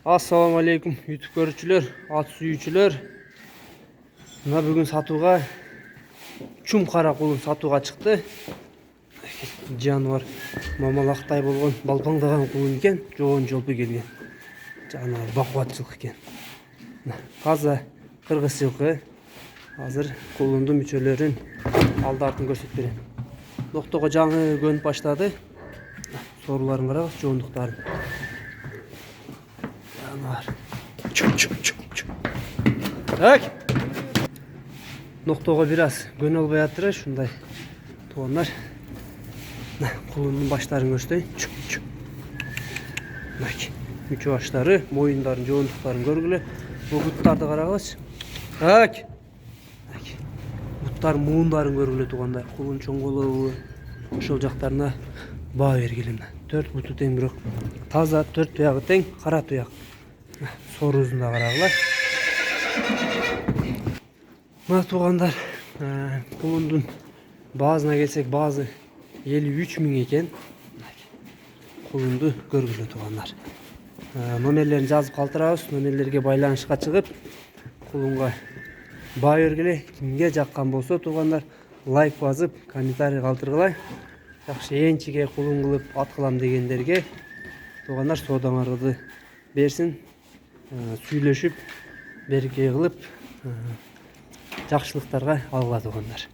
Assalamu alaikum YouTube görүүчүлөр, at сүйүүчүлөр. Мына бүгүн сатууга чум кара кулун сатууга чыкты. Жаныбар мамалактай болгон, балпаңдаган кулун экен, жоон жолпу келген. Жаныбар бакубатчылык экен. Таза кыргыз жылкы. Азыр кулундун мүчөлөрүн алды артын көрсөтүп берем. Ноктого жаңы көнүп баштады. Сооруларын карагыз, жоондуктарын. Жаныбар. Так. Ноктого бир аз көнө албай атыр, ушундай. Туугандар. Кулундун баштарын көрсөтөйүн. Мүчө баштары, моюндарын, жоондуктарын көргүлө. Бул буттарды карагыз. Так. Буттар муундарын көргүлө туугандар. Кулун чоң болобу? Ошол жактарына баа бергиле. 4 буту тең, бирок таза 4 туягы тең, кара туяк. Соорусун да карагыла. Мына туугандар, кулундун баазына келсек, баазы 53 000 экен. Кулунду көргүлө туугандар. Номерлерин жазып калтырабыз, номерлерге байланышка чыгып, кулунга баа бергиле. Кимге жаккан болсо туугандар, лайк басып, комментарий калтыргыла. Жакшы энчиге кулун кылып ат кылам дегендерге туугандар соодаңарды берсин. Сүйлөшүп, берке кылып, жакшылыктарга алгыла туугандар.